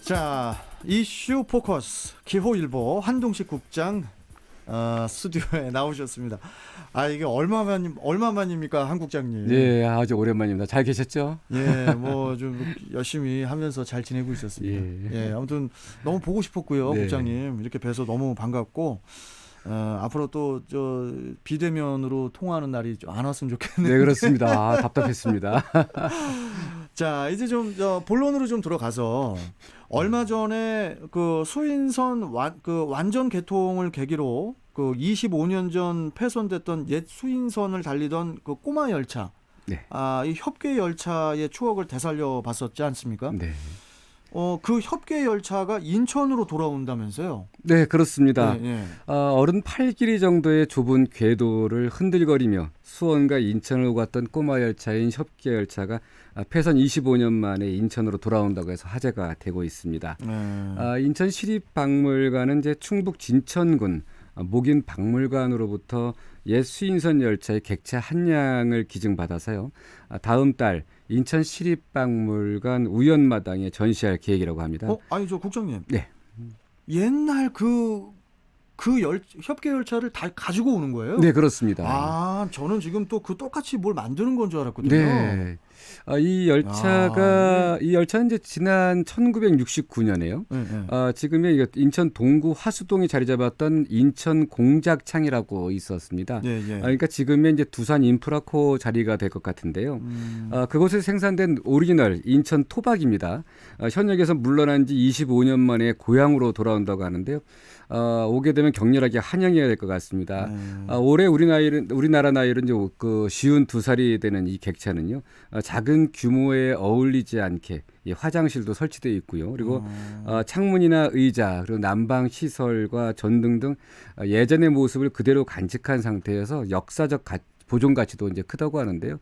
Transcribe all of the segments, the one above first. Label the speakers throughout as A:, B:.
A: 자, 이슈 포커스 기호일보 한동식 국장 스튜디오에 나오셨습니다. 이게 얼마만입니까, 한 국장님?
B: 예, 아주 오랜만입니다. 잘 계셨죠?
A: 예, 뭐 좀 열심히 하면서 잘 지내고 있었습니다. 예, 아무튼 너무 보고 싶었고요,
B: 네.
A: 국장님 이렇게 뵈서 너무 반갑고 앞으로 또 저 비대면으로 통화하는 날이 좀 안 왔으면 좋겠네요.
B: 네, 그렇습니다. 답답했습니다.
A: 자, 이제 좀 본론으로 좀 들어가서 얼마 전에 그 수인선 완전 개통을 계기로 그 25년 전 폐선됐던 옛 수인선을 달리던 그 꼬마 열차,
B: 네.
A: 이 협계 열차의 추억을 되살려 봤었지 않습니까?
B: 네.
A: 그 협계 열차가 인천으로 돌아온다면서요?
B: 네, 그렇습니다.
A: 네, 네.
B: 8길이 정도의 좁은 궤도를 흔들거리며 수원과 인천을 갔던 꼬마 열차인 협계 열차가 폐선 25년 만에 인천으로 돌아온다고 해서 화제가 되고 있습니다. 인천 시립박물관은 이제 충북 진천군 목인 박물관으로부터 옛 수인선 열차의 객차 한 량을 기증받아서요. 다음 달 인천 시립박물관 우연마당에 전시할 계획이라고 합니다.
A: 아니 저 국장님.
B: 네.
A: 옛날 협계 열차를 다 가지고 오는 거예요?
B: 네, 그렇습니다.
A: 저는 지금 또 똑같이 뭘 만드는 건 줄 알았거든요.
B: 네. 이 열차는 이제 지난 1969년에요.
A: 네.
B: 지금의 인천 동구 화수동에 자리 잡았던 인천 공작창이라고 있었습니다.
A: 네.
B: 그러니까 지금의 이제 두산 인프라코 자리가 될 것 같은데요. 그곳에 생산된 오리지널 인천 토박입니다. 현역에서 물러난 지 25년 만에 고향으로 돌아온다고 하는데요. 오게 되면 격렬하게 환영해야 될 것 같습니다. 올해 우리나라 나이로 이제 그 52살이 되는 이 객차는요. 작은 규모에 어울리지 않게 화장실도 설치되어 있고요. 그리고 창문이나 의자 그리고 난방 시설과 전등 등 예전의 모습을 그대로 간직한 상태여서 역사적 보존 가치도 이제 크다고 하는데요.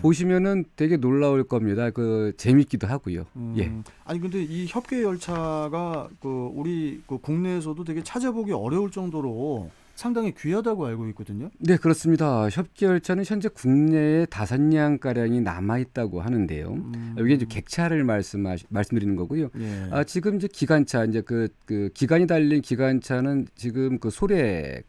B: 보시면은 되게 놀라울 겁니다. 재밌기도 하고요. 예.
A: 아니 근데 이 협계 열차가 우리 국내에서도 되게 찾아보기 어려울 정도로 상당히 귀하다고 알고 있거든요.
B: 네, 그렇습니다. 협계 열차는 현재 국내에 5량 가량이 남아 있다고 하는데요. 이게 이제 객차를 말씀드리는 거고요.
A: 예.
B: 지금 이제 기관차 이제 그 기관이 달린 기관차는 지금 소래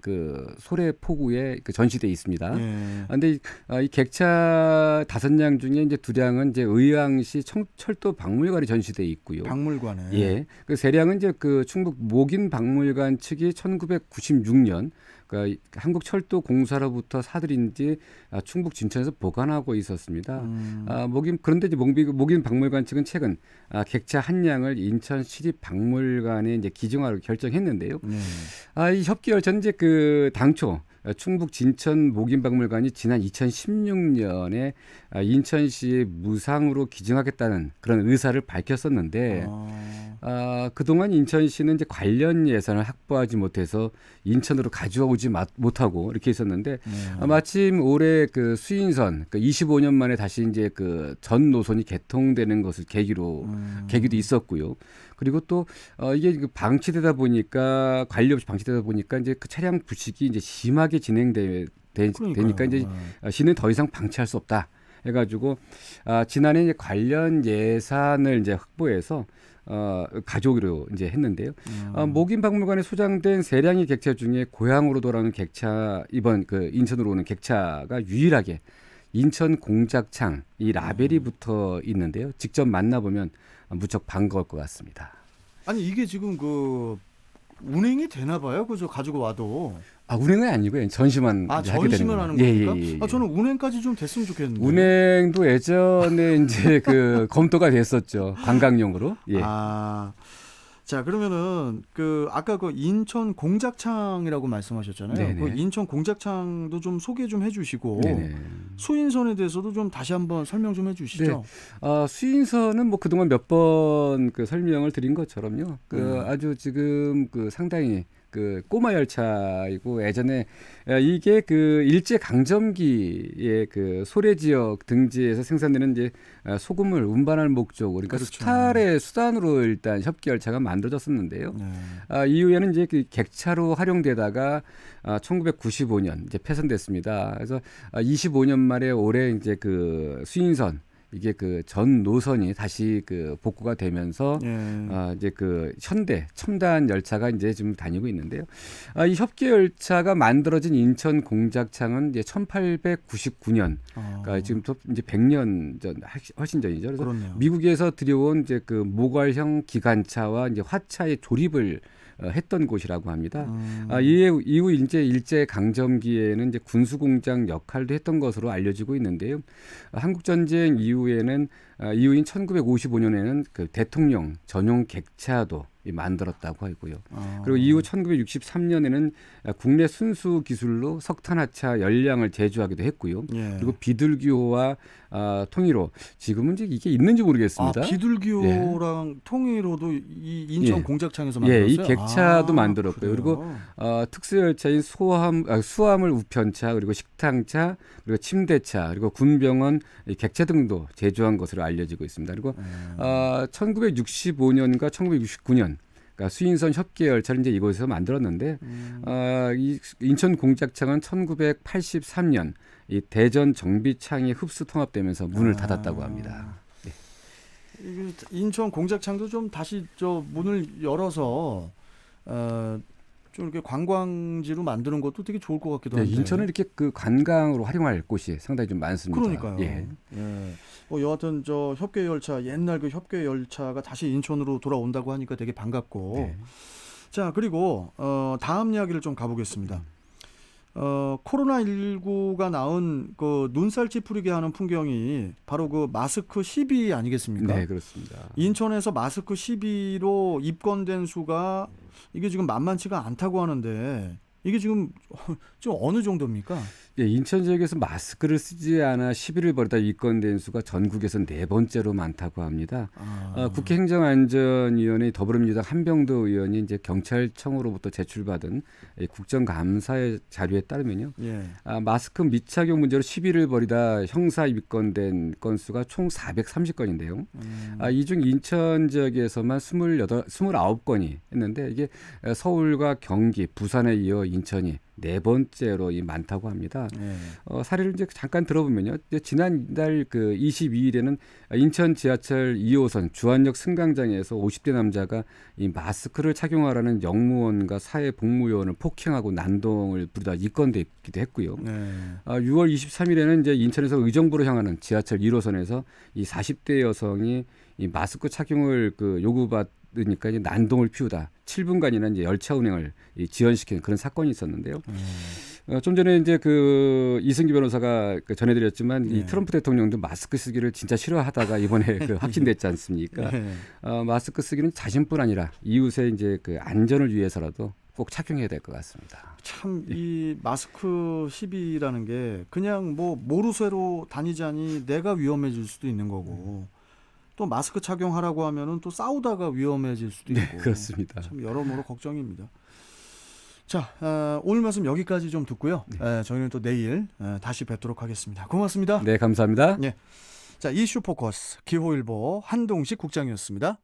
B: 포구에 전시돼 있습니다.
A: 예.
B: 근데 이 객차 5량 중에 이제 2량은 이제 의왕시 철도 박물관에 전시돼 있고요.
A: 박물관에.
B: 예. 그 3량은 이제 충북 목인 박물관 측이 1996년 그러니까 한국철도공사로부터 사들인 뒤 충북 진천에서 보관하고 있었습니다. 그런데 이제 목인 박물관 측은 최근 객차 한 량을 인천 시립박물관에 이제 기증하기로 결정했는데요. 이 협계 열차는 이제 당초 충북 진천 목인박물관이 지난 2016년에 인천시에 무상으로 기증하겠다는 그런 의사를 밝혔었는데 그동안 인천시는 이제 관련 예산을 확보하지 못해서 인천으로 가져오지 못하고 이렇게 있었는데 마침 올해 수인선 25년 만에 다시 이제 전 노선이 개통되는 것을 계기도 있었고요. 그리고 또 이게 방치되다 보니까 관리 없이 방치되다 보니까 이제 차량 부식이 이제 심하게 되니까 이제 시는 더 이상 방치할 수 없다 해가지고 지난해 이제 관련 예산을 이제 확보해서 가져오기로 이제 했는데요. 목인 박물관에 소장된 3량의 객차 중에 고향으로 돌아오는 객차 이번 인천으로 오는 객차가 유일하게 인천 공작창 이 라벨이 붙어 있는데요. 직접 만나보면 무척 반가울 것 같습니다.
A: 아니 이게 지금 운행이 되나 봐요. 그죠? 가지고 와도.
B: 운행은 아니고요. 전시만 하게 되는
A: 전시만 하는
B: 거예요.
A: 겁니까? 저는 운행까지 좀 됐으면 좋겠는데.
B: 운행도 예전에 이제 검토가 됐었죠. 관광용으로. 예.
A: 자, 그러면은 아까 인천 공작창이라고 말씀하셨잖아요.
B: 네네.
A: 인천 공작창도 좀 소개 좀 해주시고
B: 네네.
A: 수인선에 대해서도 좀 다시 한번 설명 좀 해주시죠.
B: 네. 수인선은 그동안 몇 번 설명을 드린 것처럼요. 아주 지금 상당히 꼬마 열차이고 예전에 이게 일제 강점기에 소래 지역 등지에서 생산되는 이제 소금을 운반할 목적으로 그러니까
A: 그렇죠.
B: 수탈의 수단으로 일단 협계 열차가 만들어졌었는데요. 이후에는 이제 객차로 활용되다가 1995년 이제 폐선됐습니다. 그래서 25년 만에 올해 이제 수인선 이게 그 전 노선이 다시 그 복구가 되면서
A: 예.
B: 이제 그 현대 첨단 열차가 이제 좀 다니고 있는데요. 이 협계 열차가 만들어진 인천 공작창은 이제 1899년, 그러니까 지금 또 이제 100년 전 훨씬 전이죠. 그래서
A: 그렇네요.
B: 미국에서 들여온 이제 그 모괄형 기관차와 이제 화차의 조립을 했던 곳이라고 합니다. 이후 이제 일제 강점기에는 이제 군수 공장 역할도 했던 것으로 알려지고 있는데요. 한국 전쟁 이후에는 이후인 1955년에는 그 대통령 전용 객차도 만들었다고 하고요. 그리고 이후 1963년에는 국내 순수 기술로 석탄화차 열량을 제조하기도 했고요.
A: 예.
B: 그리고 비둘기호와 통일호, 지금은 이제 이게 있는지 모르겠습니다.
A: 비둘기호랑 통일호도 이 인천
B: 예.
A: 공작창에서 만들었어요.
B: 이 객차도 만들었고요. 그리고 특수열차인 수화물 우편차, 그리고 식당차, 그리고 침대차, 그리고 군병원 객차 등도 제조한 것으로 알려지고 있습니다. 그리고 1965년과 1969년 그러니까 수인선 협계 열차를 이제 이곳에서 만들었는데 이 인천 공작창은 1983년 이 대전 정비창이 흡수 통합되면서 문을 닫았다고 합니다.
A: 이게 인천 공작창도 좀 다시 문을 열어서 좀 이렇게 관광지로 만드는 것도 되게 좋을 것 같기도 한데.
B: 인천은 이렇게 그 관광으로 활용할 곳이 상당히 좀 많습니다.
A: 그러니까요.
B: 예.
A: 여하튼 협계 열차, 옛날 그 협계 열차가 다시 인천으로 돌아온다고 하니까 되게 반갑고.
B: 네.
A: 자, 그리고 다음 이야기를 좀 가보겠습니다. 코로나19가 낳은 그 눈살 찌푸리게 하는 풍경이 바로 그 마스크 시비 아니겠습니까?
B: 네, 그렇습니다.
A: 인천에서 마스크 시비로 입건된 수가 이게 지금 만만치가 않다고 하는데 이게 지금 좀 어느 정도입니까?
B: 예, 인천 지역에서 마스크를 쓰지 않아 시비를 벌이다 입건된 수가 전국에서 4번째로 많다고 합니다. 국회 행정안전위원회 더불어민주당 한병도 의원이 이제 경찰청으로부터 제출받은 국정감사의 자료에 따르면요, 마스크 미착용 문제로 시비를 벌이다 형사 입건된 건수가 총 430건인데요. 이 중 인천 지역에서만 29건이 했는데 이게 서울과 경기, 부산에 이어 인천이 4번째로 많다고 합니다. 사례를 이제 잠깐 들어보면요. 지난달 그 22일에는 인천 지하철 2호선 주안역 승강장에서 50대 남자가 이 마스크를 착용하라는 영무원과 사회복무요원을 폭행하고 난동을 부리다 입건되기도 했고요. 6월 23일에는 이제 인천에서 의정부로 향하는 지하철 1호선에서 이 40대 여성이 이 마스크 착용을 요구받으니까 이제 난동을 피우다 7분간이나 이제 열차 운행을 지연시킨 그런 사건이 있었는데요. 좀 전에 이제 그 이승기 변호사가 전해드렸지만 이 트럼프 대통령도 마스크 쓰기를 진짜 싫어하다가 이번에 확진됐지 않습니까? 마스크 쓰기는 자신뿐 아니라 이웃의 이제 그 안전을 위해서라도 꼭 착용해야 될 것 같습니다.
A: 참 이 마스크 시비라는 게 그냥 모르쇠로 다니자니 내가 위험해질 수도 있는 거고. 또 마스크 착용하라고 하면은 또 싸우다가 위험해질 수도 있고.
B: 네, 그렇습니다.
A: 참 여러모로 걱정입니다. 자, 오늘 말씀 여기까지 좀 듣고요. 저희는 또 내일 다시 뵙도록 하겠습니다. 고맙습니다.
B: 네, 감사합니다.
A: 자, 이슈 포커스 기호일보 한동식 국장이었습니다.